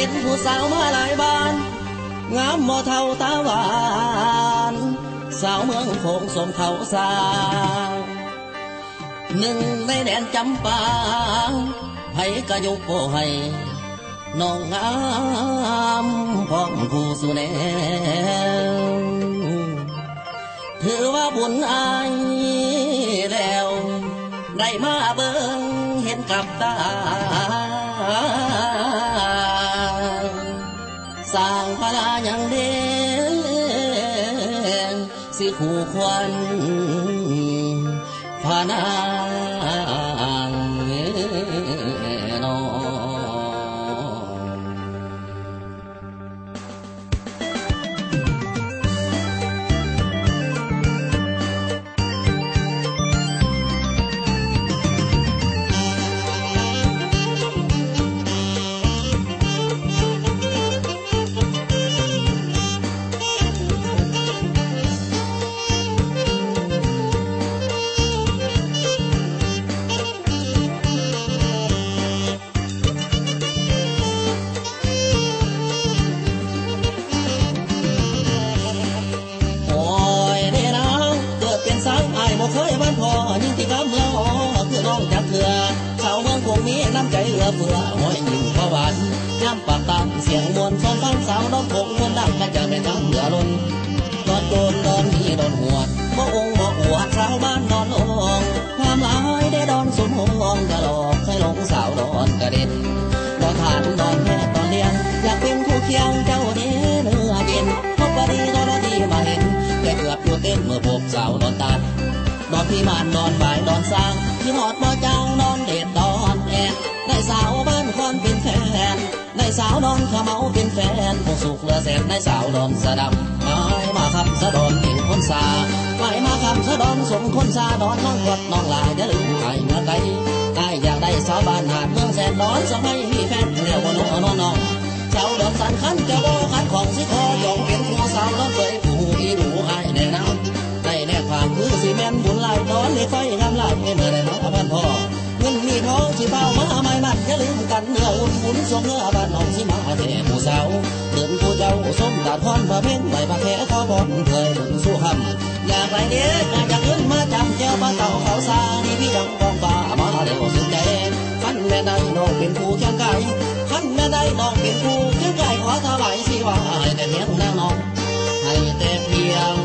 เป็นผู้สาวมาหลายบ้านงามบ่เท่าตาหวานสาวเมืองโขงสมเขาสาหนึ่งในแดนจำปาไผกะยกโปให้น้องงามพร้อมคู่สู่แนวถือว่าบุญอายแล้วได้มาเบิ่งเห็นกับตาสร้างพลาอย่างเด่นสิคู่ควันพานางน้องเคยบ้านพ่อยิ่งที่กำเมืองอ๋อคือน้องจากเถื่อชาวเมืองคงมีน้ำใจเอื้อเฟื้อห้อยยิ่งพระวันย้ำปากตามเสียงมวลซ้อนฟังสาวน้องคงคนดังกันจะเป็นทางเหลือล้นดอนโดนดอนมีดอนหัวบ่องบ่อวดชาวบ้านดอนลงงามหลายได้ดอนสมหงองกะหลอกเคยหลงสาวดอนกระเด็นดอนฐานดอนแพทย์ดอนเลี้ยงอยากเป็นคู่เคียงเจ้าเนื้อเย็นพบปรีดอนดีมาเห็นแต่เกือบอยู่เต้นเมื่อพบสาวดอนตาดอนพี่มานดอนบ่ายดอนสร้างที่หอดบ่จางดอนเด็ดดอนแอนได้สาวบ้านคอนเป็นแฟนได้สาวดอนขะเมาเป็นแฟนผู้สุขเลือแสนได้สาวดอนสะดำไม่มาคำสะดอนเก่งคนสาไม่มาคำสะดอนสมคนสาดอนน้องวัดน้องลาอย่าลืมไก่เมื่อไก่ได้อยากได้สาวบ้านหาดเมืองแสนดอนสมัยมีแฟนเรียกว่าน้องน้องเจ้าดอนสันขันเจ้าโบขันของสิคอยองเป็นผู้สาวดอนเผยผู้อีดูไอ้แน่นอนได้แน่ความคือสีแม่นบุญลายนอนในไฟงามลายเมื่อได้มาบ้านพ่อเงินมีทองสิเฝ้ามาไม่มัดอย่าลืมกันเนื้ออุ่นบุญสมเนื้อบ้านน้องสิมาแต่ผู้สาวเดินผู้เจ้าสมตาทอนพระเพ่งใบพระแขขอพรเคยบุญสู้คำอยากไรเด็กอยากขึ้นมาจำเจ้าบ้านเต่าเขาซานี่พี่ดังกองฟ้ามาเร็วสุดใจขันแม่ได้น้องเป็นผู้แข่งไก่ขันแม่ได้น้องเป็นผู้แข่งไก่ขอถวายสิว่าให้แต่เพียงนางน้องให้แต่เพียง